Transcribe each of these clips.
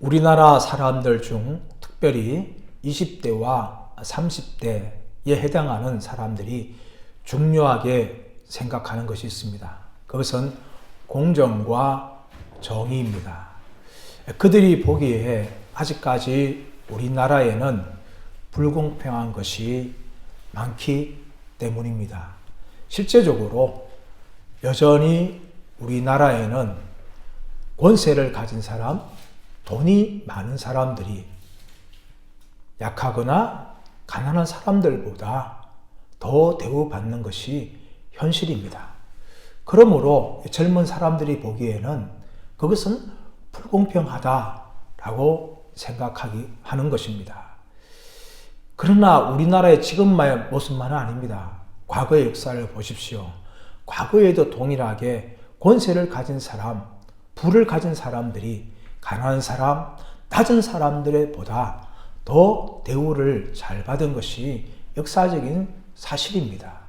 우리나라 사람들 중 특별히 20대와 30대에 해당하는 사람들이 중요하게 생각하는 것이 있습니다. 그것은 공정과 정의입니다. 그들이 보기에 아직까지 우리나라에는 불공평한 것이 많기 때문입니다. 실제적으로 여전히 우리나라에는 권세를 가진 사람, 돈이 많은 사람들이 약하거나 가난한 사람들보다 더 대우받는 것이 현실입니다. 그러므로 젊은 사람들이 보기에는 그것은 불공평하다라고 하는 것입니다. 그러나 우리나라의 지금의 모습만은 아닙니다. 과거의 역사를 보십시오. 과거에도 동일하게 권세를 가진 사람, 부를 가진 사람들이 가난한 사람, 낮은 사람들보다 더 대우를 잘 받은 것이 역사적인 사실입니다.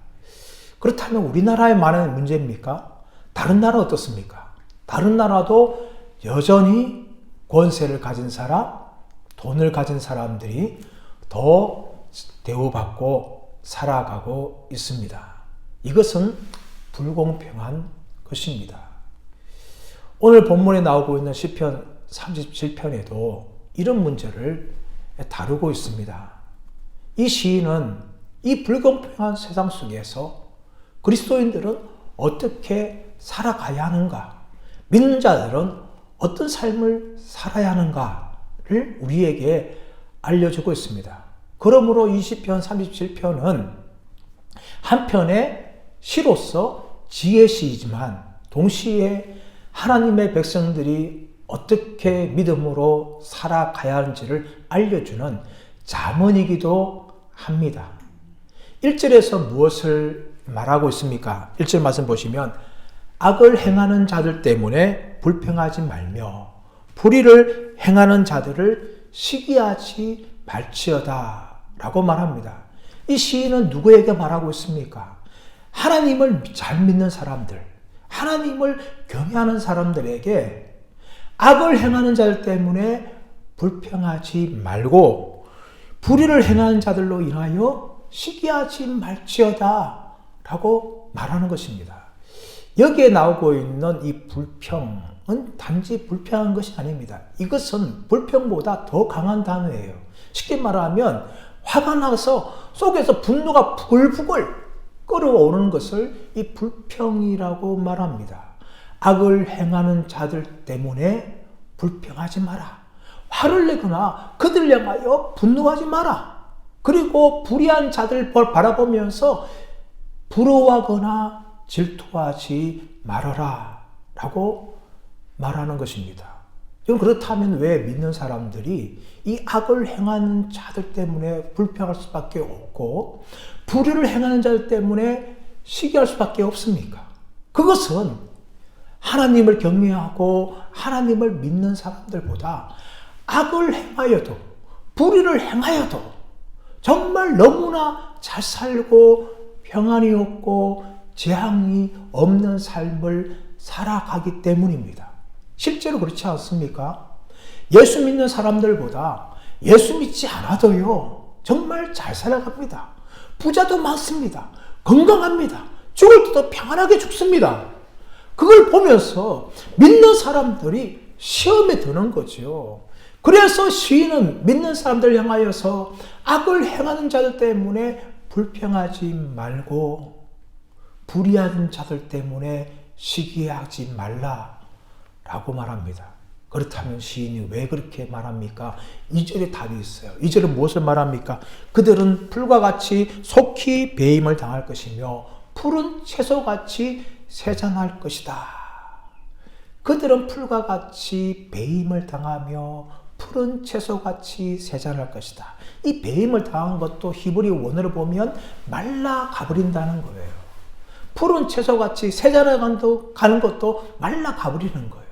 그렇다면 우리나라에만의 문제입니까? 다른 나라 어떻습니까? 다른 나라도 여전히 권세를 가진 사람, 돈을 가진 사람들이 더 대우받고 살아가고 있습니다. 이것은 불공평한 것입니다. 오늘 본문에 나오고 있는 시편 37편에도 이런 문제를 다루고 있습니다. 이 시인은 이 불공평한 세상 속에서 그리스도인들은 어떻게 살아가야 하는가, 믿는 자들은 어떤 삶을 살아야 하는가를 우리에게 알려주고 있습니다. 그러므로 이 시편 37편은 한편의 시로서 지혜시이지만 동시에 하나님의 백성들이 어떻게 믿음으로 살아가야 하는지를 알려주는 잠언이기도 합니다. 1절에서 무엇을 말하고 있습니까? 1절 말씀 보시면 악을 행하는 자들 때문에 불평하지 말며 불의를 행하는 자들을 시기하지 말지어다 라고 말합니다. 이 시인은 누구에게 말하고 있습니까? 하나님을 잘 믿는 사람들, 하나님을 경외하는 사람들에게 악을 행하는 자들 때문에 불평하지 말고 불의를 행하는 자들로 인하여 시기하지 말지어다 라고 말하는 것입니다. 여기에 나오고 있는 이 불평은 단지 불평한 것이 아닙니다. 이것은 불평보다 더 강한 단어예요. 쉽게 말하면 화가 나서 속에서 분노가 부글부글 끓어오르는 것을 이 불평이라고 말합니다. 악을 행하는 자들 때문에 불평하지 마라. 화를 내거나 그들 향하여 분노하지 마라. 그리고 불의한 자들 바라보면서 부러워하거나 질투하지 말아라 라고 말하는 것입니다. 그렇다면 왜 믿는 사람들이 이 악을 행하는 자들 때문에 불평할 수밖에 없고 불의를 행하는 자들 때문에 시기할 수밖에 없습니까? 그것은 하나님을 경외하고 하나님을 믿는 사람들보다 악을 행하여도 불의를 행하여도 정말 너무나 잘 살고 평안이 없고 재앙이 없는 삶을 살아가기 때문입니다. 실제로 그렇지 않습니까? 예수 믿는 사람들보다 예수 믿지 않아도요 정말 잘 살아갑니다. 부자도 많습니다. 건강합니다. 죽을 때도 평안하게 죽습니다. 그걸 보면서 믿는 사람들이 시험에 드는 거죠. 그래서 시인은 믿는 사람들 향하여서 악을 행하는 자들 때문에 불평하지 말고 불의하는 자들 때문에 시기하지 말라라고 말합니다. 그렇다면 시인이 왜 그렇게 말합니까? 2절에 답이 있어요. 2절은 무엇을 말합니까? 그들은 풀과 같이 속히 배임을 당할 것이며 푸른 채소같이 세잔할 것이다. 그들은 풀과 같이 배임을 당하며 푸른 채소같이 세잔할 것이다. 이 배임을 당한 것도 히브리 원어를 보면 말라 가버린다는 거예요. 푸른 채소같이 세잔을 가는 것도 말라 가버리는 거예요.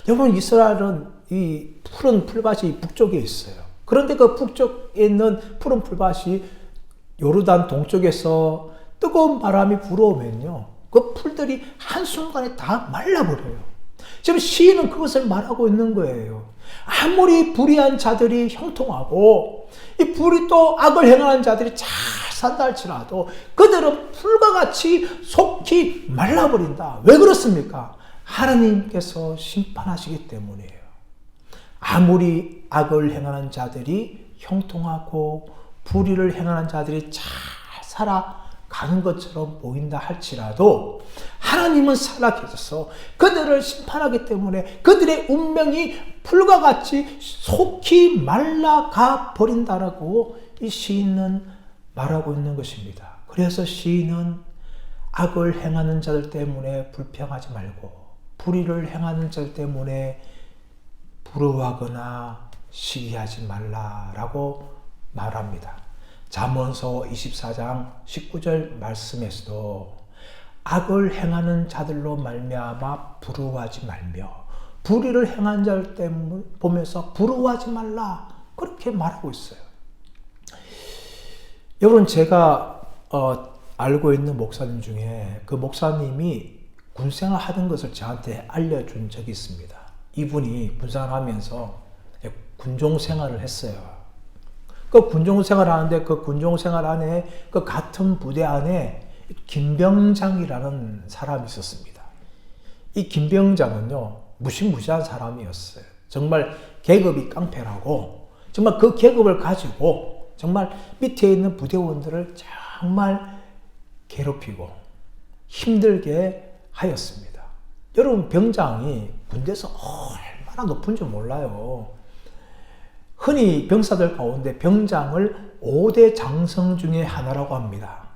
여러분, 이스라엘은 이 푸른 풀밭이 북쪽에 있어요. 그런데 그 북쪽에 있는 푸른 풀밭이 요르단 동쪽에서 뜨거운 바람이 불어오면요, 그 풀들이 한순간에 다 말라버려요. 지금 시인은 그것을 말하고 있는 거예요. 아무리 불의한 자들이 형통하고 이 불이 또 악을 행하는 자들이 잘 산다 할지라도 그들은 풀과 같이 속히 말라버린다. 왜 그렇습니까? 하나님께서 심판하시기 때문이에요. 아무리 악을 행하는 자들이 형통하고 불의를 행하는 자들이 잘 살아가는 것처럼 보인다 할지라도 하나님은 살아계셔서 그들을 심판하기 때문에 그들의 운명이 풀과 같이 속히 말라가 버린다라고 이 시인은 말하고 있는 것입니다. 그래서 시인은 악을 행하는 자들 때문에 불평하지 말고 불의를 행하는 자들 때문에 부러워하거나 시기하지 말라라고 말합니다. 잠언서 24장 19절 말씀에서도 악을 행하는 자들로 말미암아 부러워하지 말며 불의를 행한 자들 때문에 보면서 부러워하지 말라 그렇게 말하고 있어요. 여러분 제가 알고 있는 목사님 중에 그 목사님이 군생활 하던 것을 저한테 알려준 적이 있습니다. 이분이 군생활하면서 군종생활을 했어요. 그 군종생활 하는데 그 군종생활 안에 그 같은 부대 안에 김병장이라는 사람이 있었습니다. 이 김병장은요 무시무시한 사람이었어요. 정말 계급이 깡패라고 정말 그 계급을 가지고 정말 밑에 있는 부대원들을 정말 괴롭히고 힘들게 하였습니다. 여러분 병장이 군대에서 얼마나 높은 줄 몰라요. 흔히 병사들 가운데 병장을 5대 장성 중에 하나라고 합니다.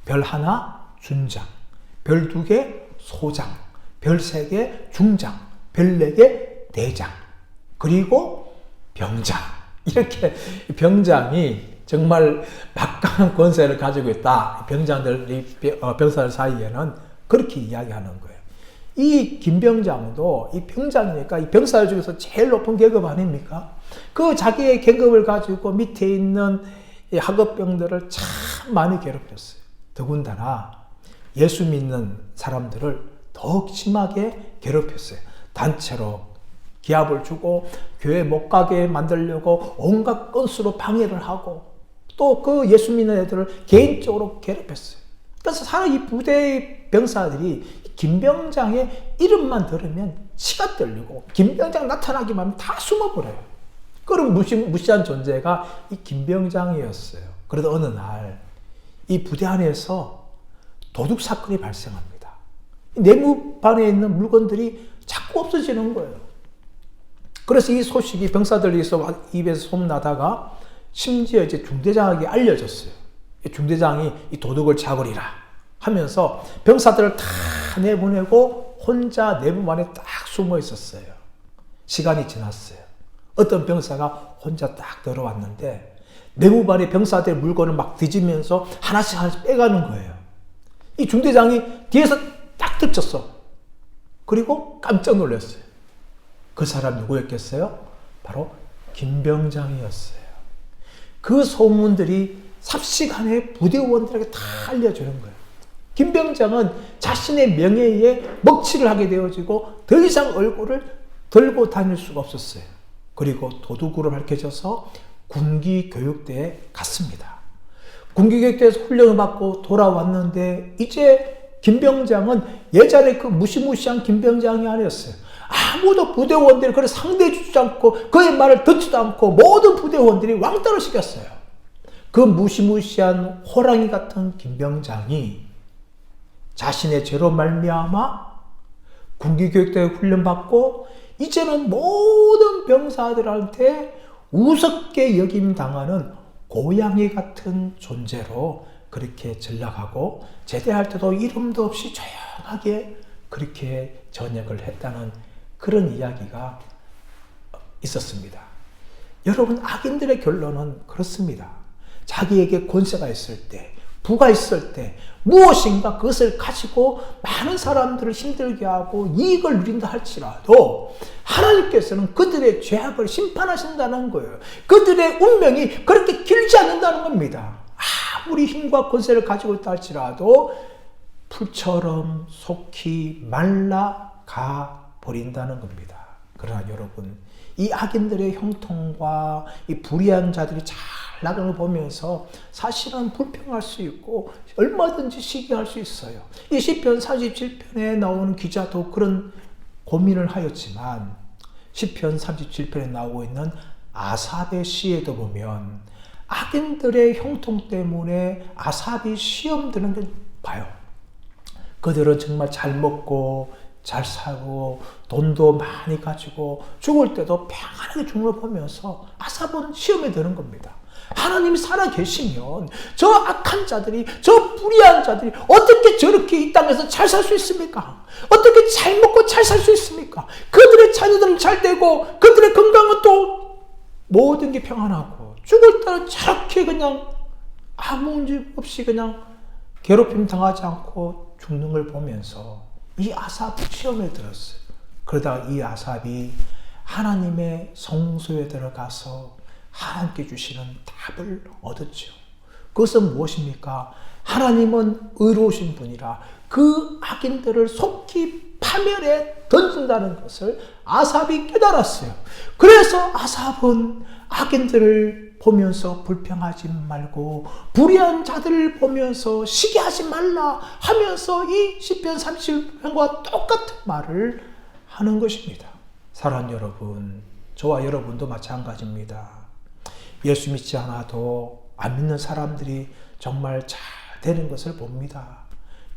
별 하나 준장, 별 2개 소장, 별 3개 중장, 별 4개 대장, 그리고 병장. 이렇게 병장이 정말 막강한 권세를 가지고 있다. 병사들 사이에는 그렇게 이야기하는 거예요. 이 김병장도 이 병장이니까 이 병사들 중에서 제일 높은 계급 아닙니까? 그 자기의 계급을 가지고 밑에 있는 이 하급병들을 참 많이 괴롭혔어요. 더군다나 예수 믿는 사람들을 더욱 심하게 괴롭혔어요. 단체로 기합을 주고 교회 못 가게 만들려고 온갖 건수로 방해를 하고 또 그 예수 믿는 애들을 개인적으로 괴롭혔어요. 그래서 이 부대의 병사들이 김병장의 이름만 들으면 치가 떨리고 김병장 나타나기만 하면 다 숨어버려요. 그런 무시한 존재가 이 김병장이었어요. 그러다 어느 날 이 부대 안에서 도둑 사건이 발생합니다. 내무반에 있는 물건들이 자꾸 없어지는 거예요. 그래서 이 소식이 병사들 입에서 소문나다가 심지어 이제 중대장에게 알려졌어요. 중대장이 이 도둑을 잡으리라 하면서 병사들을 다 내보내고 혼자 내부만에 딱 숨어 있었어요. 시간이 지났어요. 어떤 병사가 혼자 딱 들어왔는데 내부반의 병사들의 물건을 막 뒤지면서 하나씩 빼가는 거예요. 이 중대장이 뒤에서 딱 덮쳤어. 그리고 깜짝 놀랐어요. 그 사람 누구였겠어요? 바로 김병장이었어요. 그 소문들이 삽시간에 부대원들에게 다 알려주는 거예요. 김병장은 자신의 명예에 먹칠을 하게 되어지고 더 이상 얼굴을 들고 다닐 수가 없었어요. 그리고 도둑으로 밝혀져서 군기교육대에 갔습니다. 군기교육대에서 훈련을 받고 돌아왔는데 이제 김병장은 예전에 그 무시무시한 김병장이 아니었어요. 아무도 부대원들이 그를 상대해주지 않고 그의 말을 듣지도 않고 모든 부대원들이 왕따를 시켰어요. 그 무시무시한 호랑이 같은 김병장이 자신의 죄로 말미암아 군기교육대에 훈련받고 이제는 모든 병사들한테 우습게 여김당하는 고양이 같은 존재로 그렇게 전락하고 제대할 때도 이름도 없이 조용하게 그렇게 전역을 했다는 그런 이야기가 있었습니다. 여러분, 악인들의 결론은 그렇습니다. 자기에게 권세가 있을 때, 부가 있을 때 무엇인가 그것을 가지고 많은 사람들을 힘들게 하고 이익을 누린다 할지라도 하나님께서는 그들의 죄악을 심판하신다는 거예요. 그들의 운명이 그렇게 길지 않는다는 겁니다. 아무리 힘과 권세를 가지고 있다 할지라도 풀처럼 속히 말라가 버린다는 겁니다. 그러나 여러분, 이 악인들의 형통과 이 불의한 자들이 잘 나가는 걸 보면서 사실은 불평할 수 있고 얼마든지 시기할 수 있어요. 이 시편 37편에 나오는 기자도 그런 고민을 하였지만 시편 37편에 나오고 있는 아삽의 시에도 보면 악인들의 형통 때문에 아삽이 시험 드는 걸 봐요. 그들은 정말 잘 먹고 잘 살고 돈도 많이 가지고 죽을 때도 평안하게 죽는 걸 보면서 아삽은 시험에 드는 겁니다. 하나님이 살아계시면 저 악한 자들이, 저 불의한 자들이 어떻게 저렇게 이 땅에서 잘 살 수 있습니까? 어떻게 잘 먹고 잘 살 수 있습니까? 그들의 자녀들은 잘 되고 그들의 건강은 또 모든 게 평안하고 죽을 때는 저렇게 그냥 아무 문제 없이 그냥 괴롭힘 당하지 않고 죽는 걸 보면서 이 아삽 시험에 들었어요. 그러다가 이 아삽이 하나님의 성소에 들어가서 하나님께 주시는 답을 얻었죠. 그것은 무엇입니까? 하나님은 의로우신 분이라 그 악인들을 속히 파멸에 던진다는 것을 아삽이 깨달았어요. 그래서 아삽은 악인들을 보면서 불평하지 말고 불의한 자들을 보면서 시기하지 말라 하면서 이 시편 37편과 똑같은 말을 하는 것입니다. 사랑하는 여러분, 저와 여러분도 마찬가지입니다. 예수 믿지 않아도 안 믿는 사람들이 정말 잘 되는 것을 봅니다.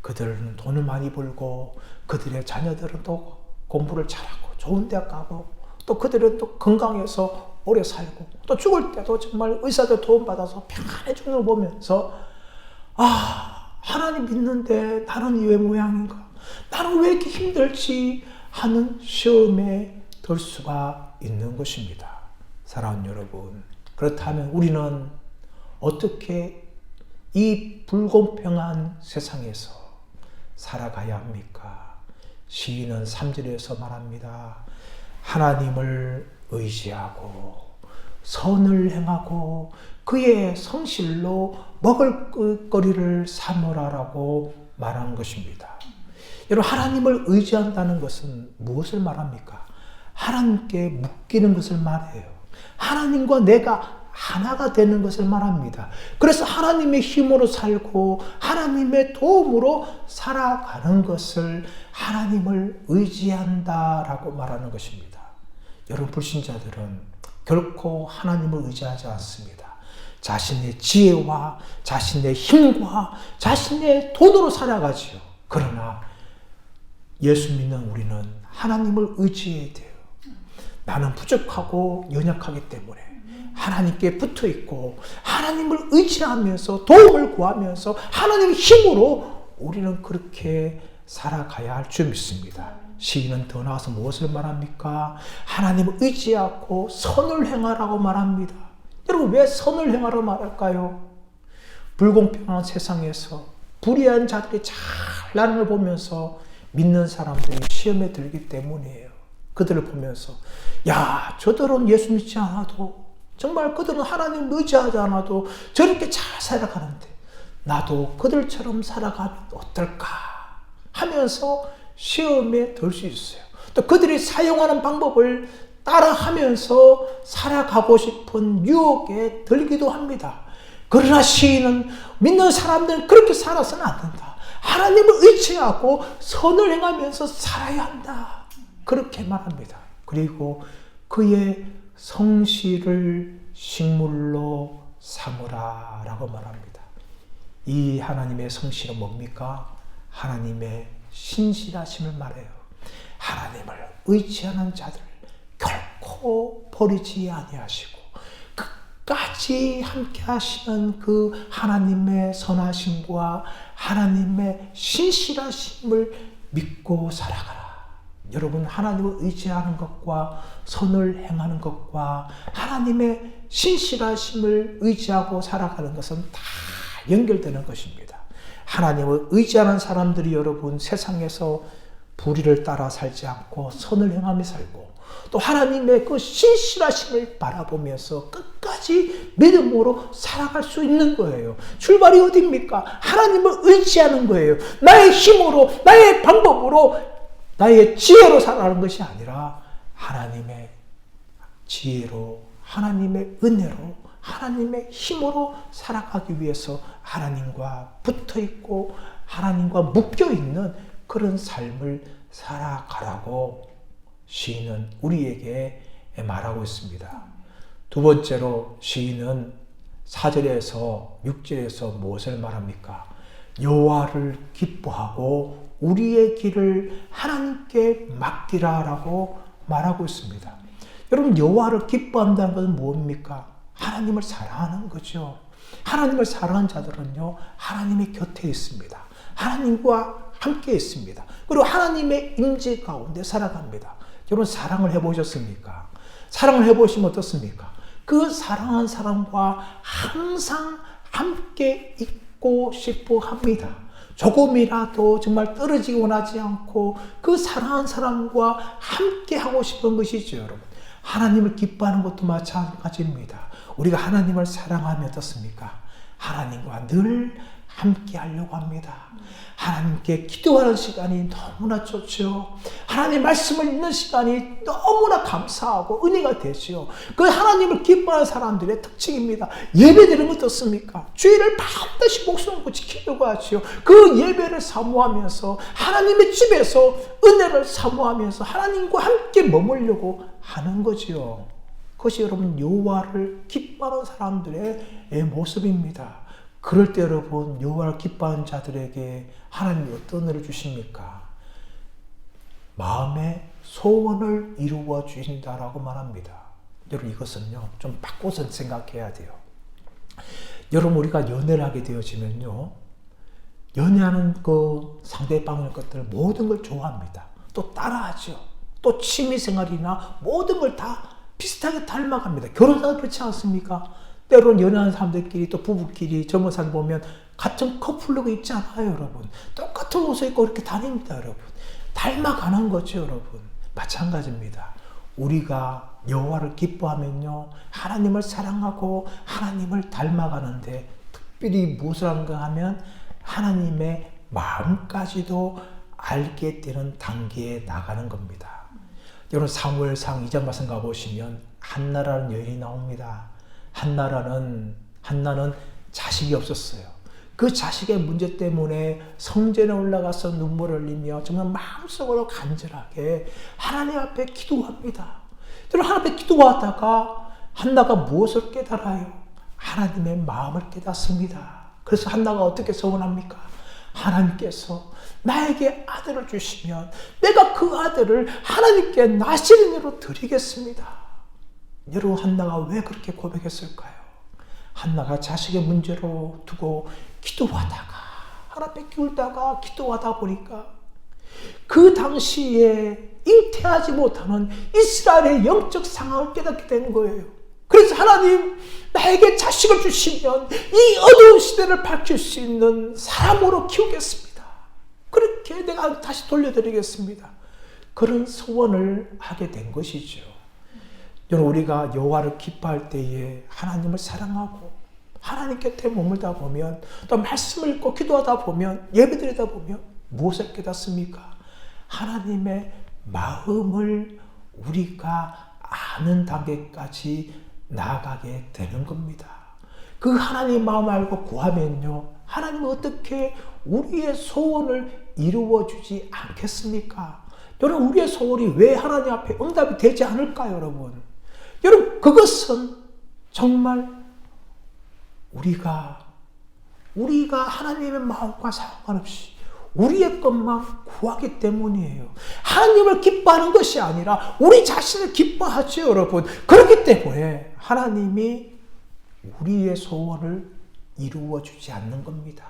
그들은 돈을 많이 벌고 그들의 자녀들은 또 공부를 잘하고 좋은 대학 가고 또 그들은 또 건강해서 오래 살고 또 죽을 때도 정말 의사들 도움 받아서 평안해 죽는 걸 보면서 하나님 믿는데 나는 왜 모양인가? 나는 왜 이렇게 힘들지? 하는 시험에 들 수가 있는 것입니다. 사랑하는 여러분, 그렇다면 우리는 어떻게 이 불공평한 세상에서 살아가야 합니까? 시인은 3절에서 말합니다. 하나님을 의지하고 선을 행하고 그의 성실로 먹을 거리를 삼으라라고 말한 것입니다. 여러분, 하나님을 의지한다는 것은 무엇을 말합니까? 하나님께 묶이는 것을 말해요. 하나님과 내가 하나가 되는 것을 말합니다. 그래서 하나님의 힘으로 살고 하나님의 도움으로 살아가는 것을 하나님을 의지한다라고 말하는 것입니다. 여러분, 불신자들은 결코 하나님을 의지하지 않습니다. 자신의 지혜와 자신의 힘과 자신의 돈으로 살아가지요. 그러나 예수 믿는 우리는 하나님을 의지해야 돼요. 나는 부족하고 연약하기 때문에 하나님께 붙어 있고 하나님을 의지하면서 도움을 구하면서 하나님의 힘으로 우리는 그렇게 살아가야 할 줄 믿습니다. 시인은 더 나아가서 무엇을 말합니까? 하나님을 의지하고 선을 행하라고 말합니다. 여러분, 왜 선을 행하라고 말할까요? 불공평한 세상에서 불의한 자들이 잘 나는 걸 보면서 믿는 사람들이 시험에 들기 때문이에요. 그들을 보면서 저들은 예수 믿지 않아도 정말 그들은 하나님 의지하지 않아도 저렇게 잘 살아가는데 나도 그들처럼 살아가면 어떨까 하면서 시험에 들 수 있어요. 또 그들이 사용하는 방법을 따라하면서 살아가고 싶은 유혹에 들기도 합니다. 그러나 시인은 믿는 사람들은 그렇게 살아서는 안 된다. 하나님을 의지하고 선을 행하면서 살아야 한다. 그렇게 말합니다. 그리고 그의 성실을 식물로 삼으라 라고 말합니다. 이 하나님의 성실은 뭡니까? 하나님의 신실하심을 말해요. 하나님을 의지하는 자들을 결코 버리지 아니하시고 끝까지 함께 하시는 그 하나님의 선하심과 하나님의 신실하심을 믿고 살아가라. 여러분, 하나님을 의지하는 것과 선을 행하는 것과 하나님의 신실하심을 의지하고 살아가는 것은 다 연결되는 것입니다. 하나님을 의지하는 사람들이 여러분 세상에서 불의를 따라 살지 않고 선을 행하며 살고 또 하나님의 그 신실하심을 바라보면서 끝까지 믿음으로 살아갈 수 있는 거예요. 출발이 어디입니까? 하나님을 의지하는 거예요. 나의 힘으로 나의 방법으로 나의 지혜로 살아가는 것이 아니라 하나님의 지혜로, 하나님의 은혜로, 하나님의 힘으로 살아가기 위해서 하나님과 붙어있고 하나님과 묶여있는 그런 삶을 살아가라고 시인은 우리에게 말하고 있습니다. 두 번째로 시인은 4절에서 6절에서 무엇을 말합니까? 여호와를 기뻐하고 우리의 길을 하나님께 맡기라라고 말하고 있습니다. 여러분, 여호와를 기뻐한다는 것은 뭡니까? 하나님을 사랑하는 거죠. 하나님을 사랑하는 자들은요, 하나님의 곁에 있습니다. 하나님과 함께 있습니다. 그리고 하나님의 임재 가운데 살아갑니다. 여러분, 사랑을 해보셨습니까? 사랑을 해보시면 어떻습니까? 그 사랑하는 사람과 항상 함께 있고 싶어 합니다. 조금이라도 정말 떨어지고 나지 않고 그 사랑하는 사람과 함께 하고 싶은 것이죠, 여러분. 하나님을 기뻐하는 것도 마찬가지입니다. 우리가 하나님을 사랑하면 어떻습니까? 하나님과 늘 함께 하려고 합니다. 하나님께 기도하는 시간이 너무나 좋죠. 하나님의 말씀을 읽는 시간이 너무나 감사하고 은혜가 되죠. 그 하나님을 기뻐하는 사람들의 특징입니다. 예배드리는 것 어떻습니까? 주일을 반드시 목숨 걸고 지키려고 하죠. 그 예배를 사모하면서 하나님의 집에서 은혜를 사모하면서 하나님과 함께 머물려고 하는 거지요. 그것이 여러분 여호와를 기뻐하는 사람들의 모습입니다. 그럴 때 여러분 여호와를 기뻐하는 자들에게 하나님이 어떤 은혜를 주십니까? 마음의 소원을 이루어 주신다라고 말합니다. 여러분 이것은요 좀 바꿔서 생각해야 돼요. 여러분 우리가 연애를 하게 되어지면요 연애하는 그 상대방의 것들 모든 걸 좋아합니다. 또 따라하죠. 또 취미생활이나 모든 걸 다 비슷하게 닮아갑니다. 결혼사도 그렇지 않습니까? 때로는 연애하는 사람들끼리 또 부부끼리 젊은 사람 보면 같은 커플룩이 있지 않아요, 여러분. 똑같은 옷을 입고 이렇게 다닙니다, 여러분. 닮아가는 거죠, 여러분. 마찬가지입니다. 우리가 여호와를 기뻐하면요, 하나님을 사랑하고 하나님을 닮아가는데 특별히 무엇을 하는가 하면 하나님의 마음까지도 알게 되는 단계에 나가는 겁니다. 여러분 사무엘상 2장 말씀 가보시면 한나라는 여인이 나옵니다. 한나는 자식이 없었어요. 그 자식의 문제 때문에 성전에 올라가서 눈물을 흘리며 정말 마음속으로 간절하게 하나님 앞에 기도합니다. 하나님 앞에 기도하다가 한나가 무엇을 깨달아요? 하나님의 마음을 깨닫습니다. 그래서 한나가 어떻게 소원합니까? 하나님께서 나에게 아들을 주시면 내가 그 아들을 하나님께 나시린으로 드리겠습니다. 여러분 한나가 왜 그렇게 고백했을까요? 한나가 자식의 문제로 두고 기도하다가 하나님 앞에 기울다가 기도하다 보니까 그 당시에 잉태하지 못하는 이스라엘의 영적 상황을 깨닫게 된 거예요. 그래서 하나님 나에게 자식을 주시면 이 어두운 시대를 밝힐 수 있는 사람으로 키우겠습니다. 그렇게 내가 다시 돌려드리겠습니다. 그런 소원을 하게 된 것이죠. 여러분 우리가 여호와를 기뻐할 때에 하나님을 사랑하고 하나님 곁에 머물다 보면 또 말씀을 읽고 기도하다 보면 예배드리다 보면 무엇을 깨닫습니까? 하나님의 마음을 우리가 아는 단계까지 나아가게 되는 겁니다. 그 하나님의 마음을 알고 구하면요 하나님은 어떻게 우리의 소원을 이루어 주지 않겠습니까? 여러분 우리의 소원이 왜 하나님 앞에 응답이 되지 않을까요, 여러분? 여러분 그것은 정말 우리가 하나님의 마음과 상관없이 우리의 것만 구하기 때문이에요. 하나님을 기뻐하는 것이 아니라 우리 자신을 기뻐하죠, 여러분. 그렇기 때문에 하나님이 우리의 소원을 이루어 주지 않는 겁니다.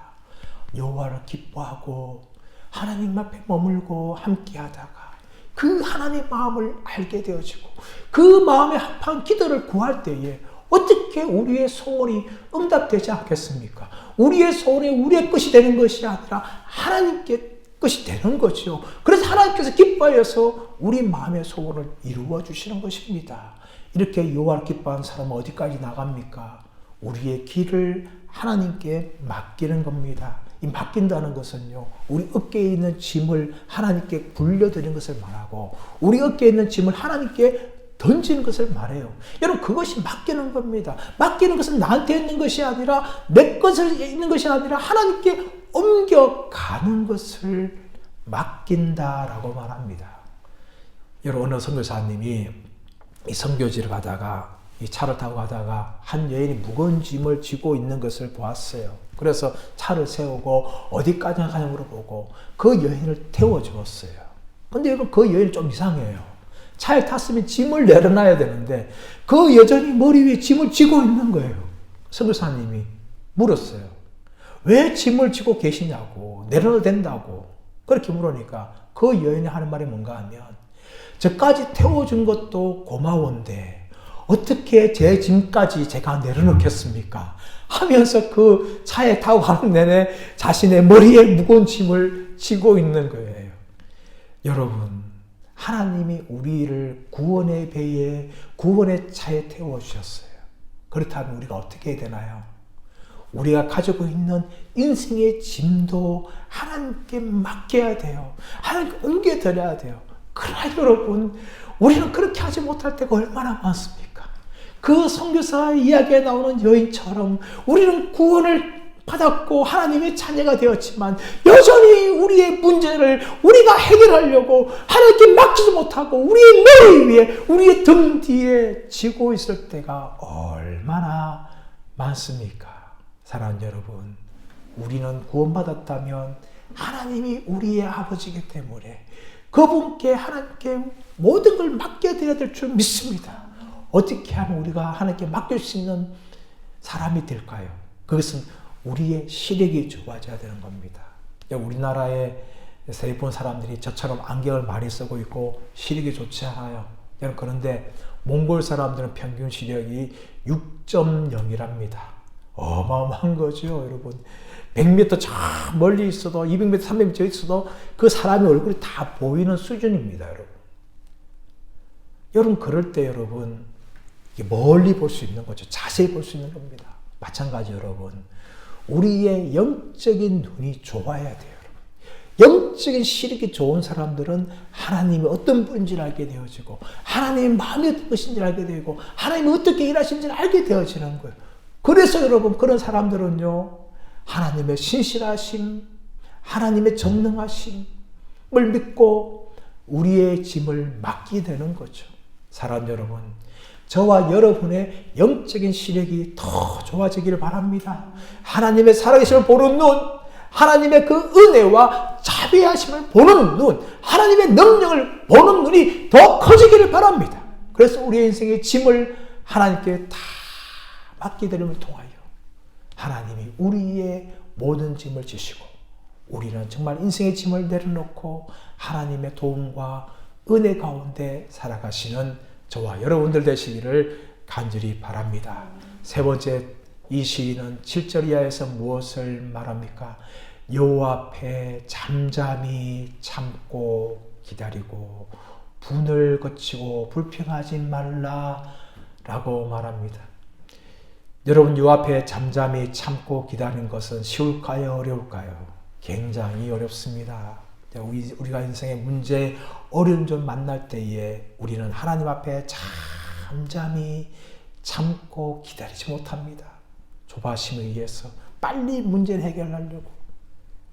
여호와를 기뻐하고 하나님 앞에 머물고 함께 하다가 그 하나님의 마음을 알게 되어지고 그 마음에 합한 기도를 구할 때에 어떻게 우리의 소원이 응답되지 않겠습니까? 우리의 소원이 우리의 것이 되는 것이 아니라 하나님께 것이 되는 거죠. 그래서 하나님께서 기뻐하여서 우리 마음의 소원을 이루어 주시는 것입니다. 이렇게 여호와를 기뻐하는 사람은 어디까지 나갑니까? 우리의 길을 하나님께 맡기는 겁니다. 이 맡긴다는 것은요, 우리 어깨에 있는 짐을 하나님께 굴려드리는 것을 말하고, 우리 어깨에 있는 짐을 하나님께 던지는 것을 말해요. 여러분, 그것이 맡기는 겁니다. 맡기는 것은 나한테 있는 것이 아니라, 내 것을 있는 것이 아니라 하나님께 옮겨가는 것을 맡긴다라고 말합니다. 여러분, 어느 선교사님이 이 선교지를 가다가, 이 차를 타고 가다가 한 여인이 무거운 짐을 지고 있는 것을 보았어요. 그래서 차를 세우고 어디까지 가냐 물어보고 그 여인을 태워주었어요. 근데 여러분, 그 여인이 좀 이상해요. 차에 탔으면 짐을 내려놔야 되는데 그 여전히 머리 위에 짐을 지고 있는 거예요. 선교사님이 물었어요. 왜 짐을 지고 계시냐고, 내려도 된다고 그렇게 물으니까 그 여인이 하는 말이 뭔가 하면, 저까지 태워준 것도 고마운데 어떻게 제 짐까지 제가 내려놓겠습니까? 하면서 그 차에 타고 가는 내내 자신의 머리에 무거운 짐을 지고 있는 거예요. 여러분, 하나님이 우리를 구원의 배에, 구원의 차에 태워주셨어요. 그렇다면 우리가 어떻게 해야 되나요? 우리가 가지고 있는 인생의 짐도 하나님께 맡겨야 돼요. 하나님께 옮겨드려야 돼요. 그러나 여러분, 우리는 그렇게 하지 못할 때가 얼마나 많습니까? 그 선교사 이야기에 나오는 여인처럼 우리는 구원을 받았고 하나님의 자녀가 되었지만 여전히 우리의 문제를 우리가 해결하려고 하나님께 맡기지 못하고 우리의 머리 위에, 우리의 등 뒤에 지고 있을 때가 얼마나 많습니까? 사랑하는 여러분, 우리는 구원받았다면 하나님이 우리의 아버지이기 때문에 그분께, 하나님께 모든 걸 맡겨드려야 될 줄 믿습니다. 어떻게 하면 우리가 하나님께 맡길 수 있는 사람이 될까요? 그것은 우리의 시력이 좋아져야 되는 겁니다. 우리나라의 대부분 사람들이 저처럼 안경을 많이 쓰고 있고 시력이 좋지 않아요. 그런데 몽골 사람들은 평균 시력이 6.0이랍니다. 어마어마한 거죠, 여러분. 100m 저 멀리 있어도, 200m, 300m 있어도 그 사람의 얼굴이 다 보이는 수준입니다, 여러분. 여러분, 그럴 때 여러분, 멀리 볼 수 있는 거죠. 자세히 볼 수 있는 겁니다. 마찬가지 여러분, 우리의 영적인 눈이 좋아야 돼요, 여러분. 영적인 시력이 좋은 사람들은 하나님이 어떤 분인지를 알게 되어지고, 하나님의 마음이 어떤 것인지를 알게 되고, 하나님이 어떻게 일하시는지를 알게 되어지는 거예요. 그래서 여러분, 그런 사람들은요, 하나님의 신실하심, 하나님의 전능하심을 믿고 우리의 짐을 맡기게 되는 거죠. 사랑하는 여러분, 저와 여러분의 영적인 시력이 더 좋아지기를 바랍니다. 하나님의 살아계심을 보는 눈, 하나님의 그 은혜와 자비하심을 보는 눈, 하나님의 능력을 보는 눈이 더 커지기를 바랍니다. 그래서 우리의 인생의 짐을 하나님께 다 맡기드림을 통하여 하나님이 우리의 모든 짐을 지시고 우리는 정말 인생의 짐을 내려놓고 하나님의 도움과 은혜 가운데 살아가시는 저와 여러분들 되시기를 간절히 바랍니다. 세 번째, 이 시인은 7절 이하에서 무엇을 말합니까? 여호와 앞에 잠잠히 참고 기다리고 분을 거치고 불평하지 말라 라고 말합니다. 여러분, 요 앞에 잠잠히 참고 기다리는 것은 쉬울까요? 어려울까요? 굉장히 어렵습니다. 우리가 인생의 문제, 어려운 점 만날 때에 우리는 하나님 앞에 잠잠히 참고 기다리지 못합니다. 조바심에 의해서 빨리 문제를 해결하려고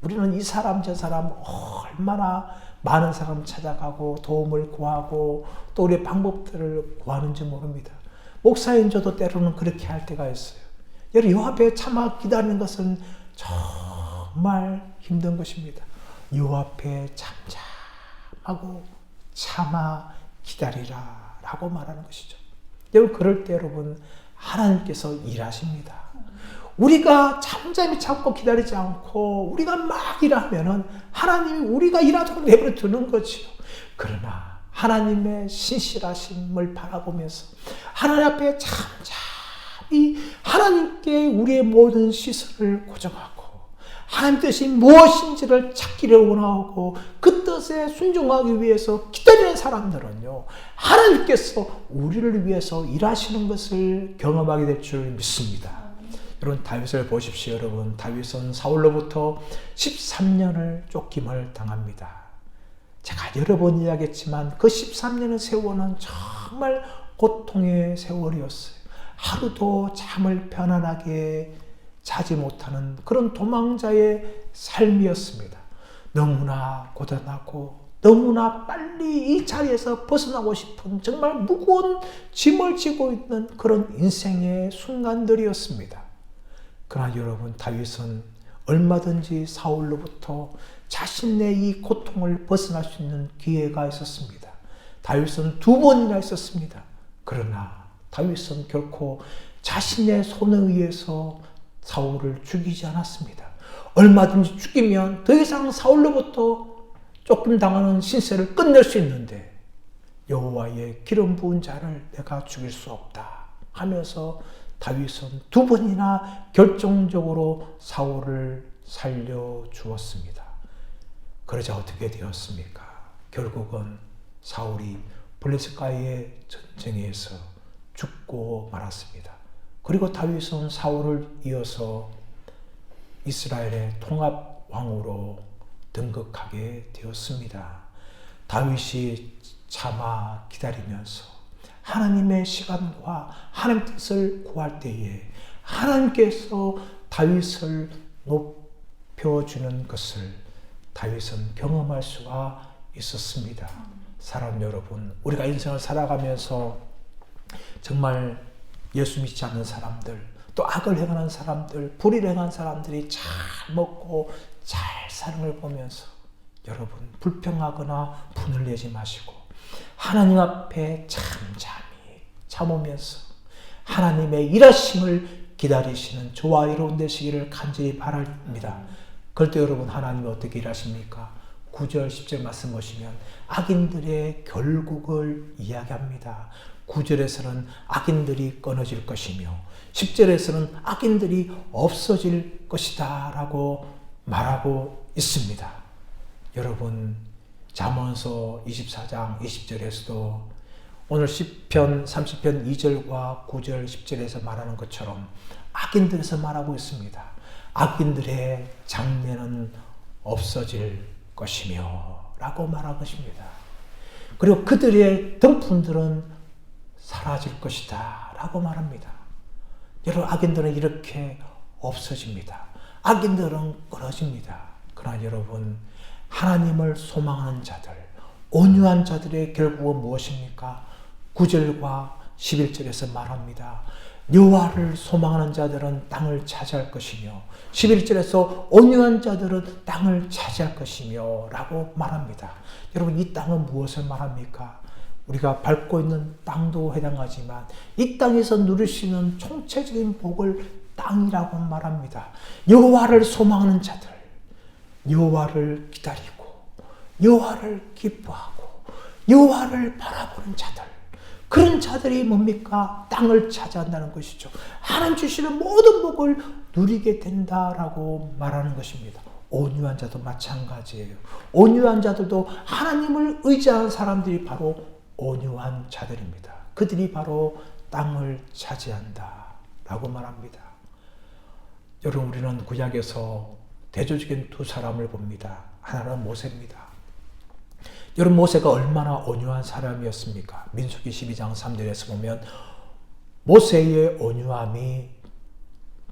우리는 이 사람 저 사람 얼마나 많은 사람을 찾아가고 도움을 구하고 또 우리의 방법들을 구하는지 모릅니다. 목사인 저도 때로는 그렇게 할 때가 있어요. 여러분, 요 앞에 참아 기다리는 것은 정말 힘든 것입니다. 요 앞에 잠잠하고 참아 기다리라 라고 말하는 것이죠. 여러분, 그럴 때 여러분, 하나님께서 일하십니다. 우리가 잠잠히 참고 기다리지 않고 우리가 막 일하면은 하나님이 우리가 일하도록 내버려 두는 거지요. 그러나 하나님의 신실하심을 바라보면서 하나님 앞에 잠잠히 하나님께 우리의 모든 시선을 고정하고 하나님 뜻이 무엇인지를 찾기를 원하고 그 뜻에 순종하기 위해서 기다리는 사람들은요, 하나님께서 우리를 위해서 일하시는 것을 경험하게 될 줄 믿습니다. 여러분 다윗을 보십시오. 여러분 다윗은 사울로부터 13년을 쫓김을 당합니다. 제가 여러 번 이야기했지만 그 13년의 세월은 정말 고통의 세월이었어요. 하루도 잠을 편안하게 자지 못하는 그런 도망자의 삶이었습니다. 너무나 고단하고 너무나 빨리 이 자리에서 벗어나고 싶은 정말 무거운 짐을 지고 있는 그런 인생의 순간들이었습니다. 그러나 여러분 다윗은 얼마든지 사울로부터 자신의 이 고통을 벗어날 수 있는 기회가 있었습니다. 다윗은 2번이나 있었습니다. 그러나 다윗은 결코 자신의 손에 의해서 사울을 죽이지 않았습니다. 얼마든지 죽이면 더 이상 사울로부터 쫓김 당하는 신세를 끝낼 수 있는데 여호와의 기름 부은 자를 내가 죽일 수 없다 하면서 다윗은 2번이나 결정적으로 사울을 살려주었습니다. 그러자 어떻게 되었습니까? 결국은 사울이 블레셋과의 전쟁에서 죽고 말았습니다. 그리고 다윗은 사울을 이어서 이스라엘의 통합왕으로 등극하게 되었습니다. 다윗이 참아 기다리면서 하나님의 시간과 하나님 뜻을 구할 때에 하나님께서 다윗을 높여주는 것을 다윗은 경험할 수가 있었습니다. 사람 여러분, 우리가 인생을 살아가면서 정말 예수 믿지 않는 사람들, 또 악을 행하는 사람들, 불의를 행하는 사람들이 잘 먹고 잘 사는 걸 보면서 여러분 불평하거나 분을 내지 마시고 하나님 앞에 잠잠히 참으면서 하나님의 일하심을 기다리시는 저와 여러분 되시기를 간절히 바랍니다. 그럴 때 여러분 하나님이 어떻게 일하십니까? 9절 10절 말씀 보시면 악인들의 결국을 이야기합니다. 9절에서는 악인들이 끊어질 것이며 10절에서는 악인들이 없어질 것이다 라고 말하고 있습니다. 여러분 잠언서 24장 20절에서도 오늘 시편 30편 2절과 9절 10절에서 말하는 것처럼 악인들에서 말하고 있습니다. 악인들의 장래는 없어질 것이며 라고 말한 것입니다. 그리고 그들의 등품들은 사라질 것이다 라고 말합니다. 여러분 악인들은 이렇게 없어집니다. 악인들은 끊어집니다. 그러나 여러분 하나님을 소망하는 자들, 온유한 자들의 결국은 무엇입니까? 9절과 11절에서 말합니다. 여호와를 소망하는 자들은 땅을 차지할 것이며 11절에서 온유한 자들은 땅을 차지할 것이며 라고 말합니다. 여러분 이 땅은 무엇을 말합니까? 우리가 밟고 있는 땅도 해당하지만 이 땅에서 누릴 수 있는 총체적인 복을 땅이라고 말합니다. 여호와를 소망하는 자들, 여호와를 기다리고 여호와를 기뻐하고 여호와를 바라보는 자들, 그런 자들이 뭡니까? 땅을 차지한다는 것이죠. 하나님 주시는 모든 복을 누리게 된다라고 말하는 것입니다. 온유한 자도 마찬가지예요. 온유한 자들도 하나님을 의지하는 사람들이 바로 온유한 자들입니다. 그들이 바로 땅을 차지한다라고 말합니다. 여러분 우리는 구약에서 대조적인 2사람을 봅니다. 하나는 모세입니다. 여러분 모세가 얼마나 온유한 사람이었습니까? 민수기 12장 3절에서 보면 모세의 온유함이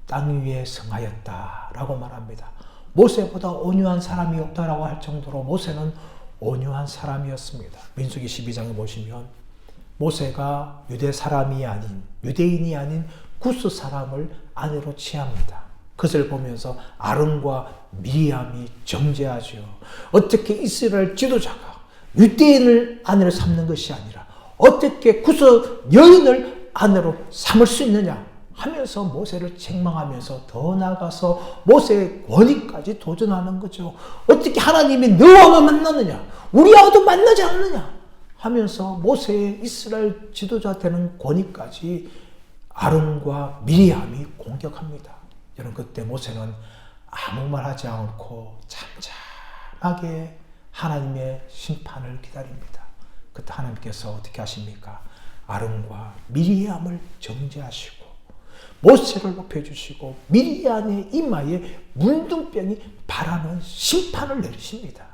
땅 위에 성하였다라고 말합니다. 모세보다 온유한 사람이 없다라고 할 정도로 모세는 온유한 사람이었습니다. 민수기 12장에 보시면 모세가 유대 사람이 아닌 유대인이 아닌 구스 사람을 아내로 취합니다. 그것을 보면서 아론과 미리암이 정죄하죠. 어떻게 이스라엘 지도자가 유대인을 아내로 삼는 것이 아니라 어떻게 구스 여인을 아내로 삼을 수 있느냐 하면서 모세를 책망하면서 더 나아가서 모세의 권위까지 도전하는 거죠. 어떻게 하나님이 너와만 만나느냐, 우리하고도 만나지 않느냐 하면서 모세의 이스라엘 지도자 되는 권위까지 아론과 미리암이 공격합니다. 여러분 그때 모세는 아무 말 하지 않고 잠잠하게 하나님의 심판을 기다립니다. 그때 하나님께서 어떻게 하십니까? 아론과 미리암을 정죄하시고 모세를 높여주시고 미리안의 이마에 문둥병이 발하는 심판을 내리십니다.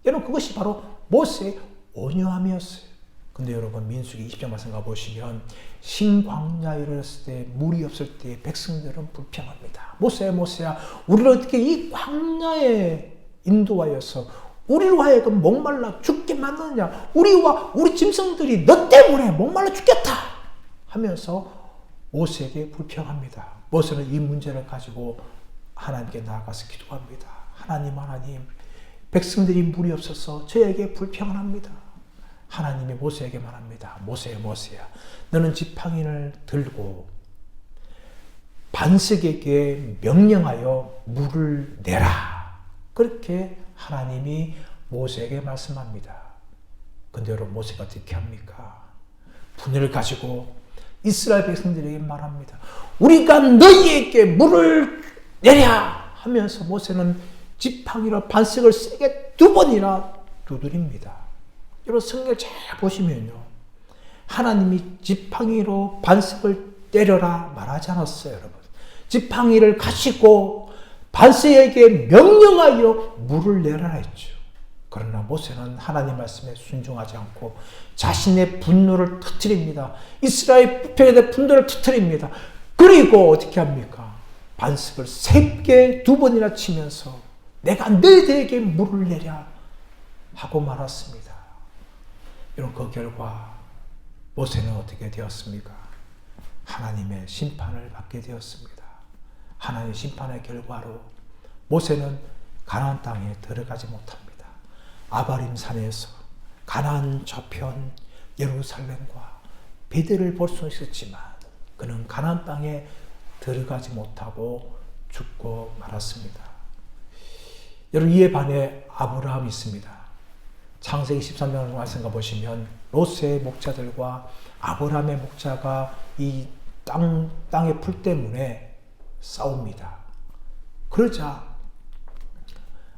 여러분, 그것이 바로 모세의 온유함이었어요. 근데 여러분, 민수기 20장 말씀 가보시면 신광야에 이르렀을 때 물이 없을 때 백성들은 불평합니다. 모세야 우리를 어떻게 이 광야에 인도하여서 우리로 하여금 목말라 죽게 만드느냐, 우리와 우리 짐승들이 너 때문에 목말라 죽겠다 하면서 모세에게 불평합니다. 모세는 이 문제를 가지고 하나님께 나아가서 기도합니다. 하나님, 백성들이 물이 없어서 저에게 불평을 합니다. 하나님이 모세에게 말합니다. 모세야, 너는 지팡이를 들고 반석에게 명령하여 물을 내라. 그렇게 하나님이 모세에게 말씀합니다. 근데 여러분, 모세가 어떻게 합니까? 분열을 가지고 이스라엘 백성들에게 말합니다. 우리가 너희에게 물을 내랴 하면서 모세는 지팡이로 반석을 세게 2번이나 두드립니다. 여러분, 성경을 잘 보시면요, 하나님이 지팡이로 반석을 때려라 말하지 않았어요. 여러분, 지팡이를 가지고 반석에게 명령하여 물을 내라라 했죠. 그러나 모세는 하나님 말씀에 순종하지 않고 자신의 분노를 터뜨립니다. 이스라엘 부평에 대해 분노를 터뜨립니다. 그리고 어떻게 합니까? 반석을 3개 2번이나 치면서 내가 너희들에게 물을 내랴 하고 말았습니다. 여러분, 그 결과 모세는 어떻게 되었습니까? 하나님의 심판을 받게 되었습니다. 하나님의 심판의 결과로 모세는 가나안 땅에 들어가지 못합니다. 아바림 산에서 가나안 저편 예루살렘과 베델을 볼 수 있었지만 그는 가나안 땅에 들어가지 못하고 죽고 말았습니다. 여러분, 이에 반해 아브라함이 있습니다. 창세기 13장 말씀 가보시면 롯의 목자들과 아브라함의 목자가 이 땅의 풀 때문에 싸웁니다. 그러자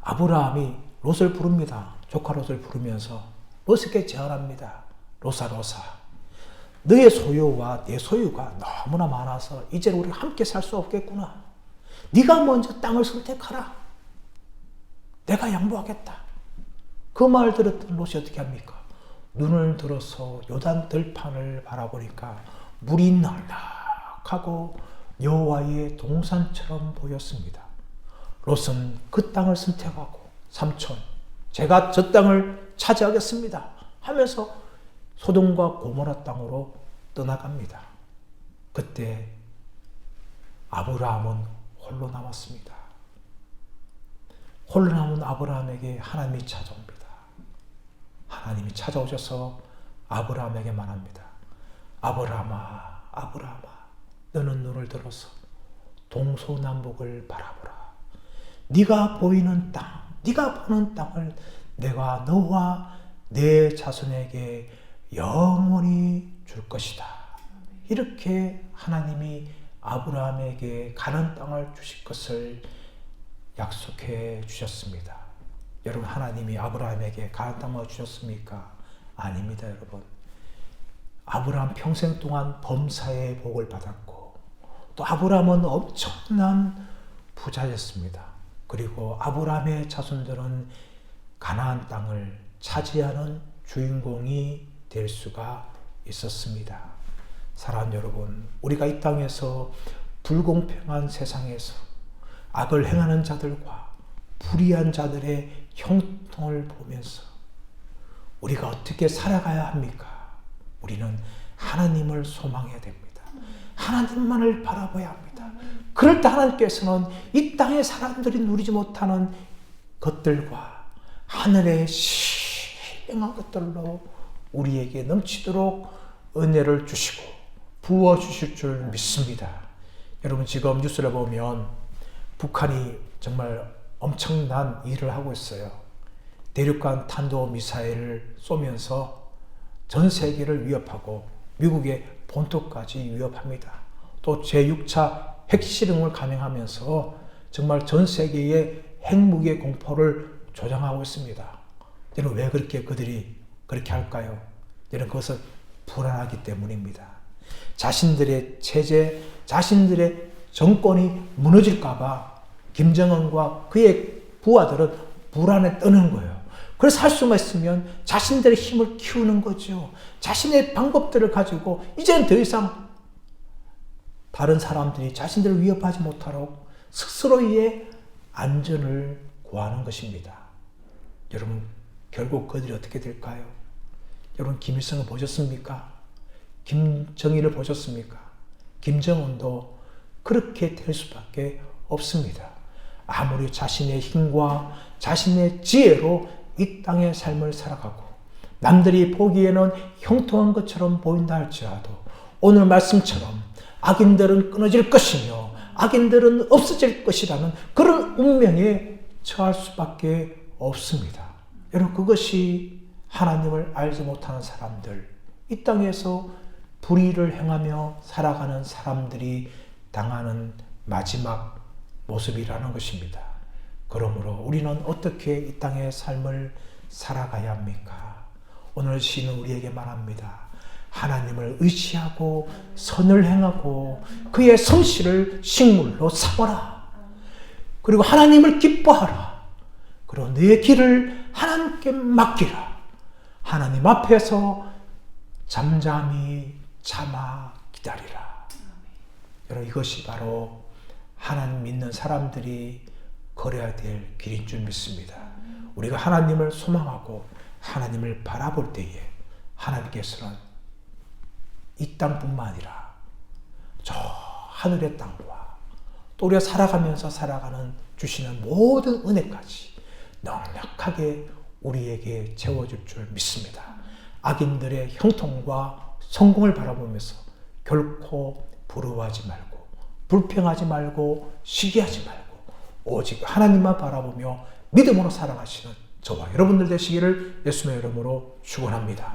아브라함이 롯을 부릅니다. 조카 롯을 부르면서 롯에게 제안합니다. 롯아, 너의 소유와 내 소유가 너무나 많아서 이제 우리 함께 살 수 없겠구나. 네가 먼저 땅을 선택하라. 내가 양보하겠다. 그 말 들었던 롯이 어떻게 합니까? 눈을 들어서 요단 들판을 바라보니까 물이 널널하고 여호와의 동산처럼 보였습니다. 롯은 그 땅을 선택하고 삼촌, 제가 저 땅을 차지하겠습니다 하면서 소돔과 고모라 땅으로 떠나갑니다. 그때 아브라함은 홀로 남았습니다. 홀로 남은 아브라함에게 하나님이 찾아옵니다. 하나님이 찾아오셔서 아브라함에게 말합니다. 아브라함아, 너는 눈을 들어서 동서남북을 바라보라. 네가 보는 땅을 내가 너와 내 자손에게 영원히 줄 것이다. 이렇게 하나님이 아브라함에게 가나안 땅을 주실 것을 약속해 주셨습니다. 여러분, 하나님이 아브라함에게 가나안 땅을 주셨습니까? 아닙니다, 여러분. 아브라함 평생 동안 범사의 복을 받았고 또 아브라함은 엄청난 부자였습니다. 그리고 아브라함의 자손들은 가나안 땅을 차지하는 주인공이 될 수가 있었습니다. 사랑하는 여러분, 우리가 이 땅에서 불공평한 세상에서 악을 행하는 자들과 불의한 자들의 형통을 보면서 우리가 어떻게 살아가야 합니까? 우리는 하나님을 소망해야 됩니다. 하나님만을 바라봐야 합니다. 그럴 때 하나님께서는 이 땅의 사람들이 누리지 못하는 것들과 하늘의 신령한 것들로 우리에게 넘치도록 은혜를 주시고 부어주실 줄 믿습니다. 여러분, 지금 뉴스를 보면 북한이 정말 엄청난 일을 하고 있어요. 대륙간 탄도미사일을 쏘면서 전 세계를 위협하고 미국의 본토까지 위협합니다. 또 제6차 핵실험을 감행하면서 정말 전 세계의 핵무기의 공포를 조장하고 있습니다. 여러분, 왜 그들이 그렇게 할까요? 여러분, 그것은 불안하기 때문입니다. 자신들의 체제, 자신들의 정권이 무너질까봐 김정은과 그의 부하들은 불안에 떠는 거예요. 그래서 할 수만 있으면 자신들의 힘을 키우는 거죠. 자신의 방법들을 가지고 이제는 더 이상 다른 사람들이 자신들을 위협하지 못하도록 스스로의 안전을 구하는 것입니다. 여러분, 결국 그들이 어떻게 될까요? 여러분, 김일성을 보셨습니까? 김정일을 보셨습니까? 김정은도 그렇게 될 수밖에 없습니다. 아무리 자신의 힘과 자신의 지혜로 이 땅의 삶을 살아가고 남들이 보기에는 형통한 것처럼 보인다 할지라도 오늘 말씀처럼 악인들은 끊어질 것이며 악인들은 없어질 것이라는 그런 운명에 처할 수밖에 없습니다. 여러분, 그것이 하나님을 알지 못하는 사람들, 이 땅에서 불의를 행하며 살아가는 사람들이 당하는 마지막 모습이라는 것입니다. 그러므로 우리는 어떻게 이 땅의 삶을 살아가야 합니까? 오늘 시는 우리에게 말합니다. 하나님을 의지하고 선을 행하고 그의 성실을 식물로 삼아라. 그리고 하나님을 기뻐하라. 그리고 내 길을 하나님께 맡기라. 하나님 앞에서 잠잠히 참아 기다리라. 여러분, 이것이 바로 하나님 믿는 사람들이 걸어야 될 길인 줄 믿습니다. 우리가 하나님을 소망하고 하나님을 바라볼 때에 하나님께서는 이 땅뿐만 아니라 저 하늘의 땅과 또 우리가 살아가면서 살아가는 주시는 모든 은혜까지 넉넉하게 우리에게 채워줄 줄 믿습니다. 악인들의 형통과 성공을 바라보면서 결코 부러워하지 말고 불평하지 말고 시기하지 말고 오직 하나님만 바라보며 믿음으로 살아가시는 저와 여러분들 되시기를 예수님의 이름으로 축원합니다.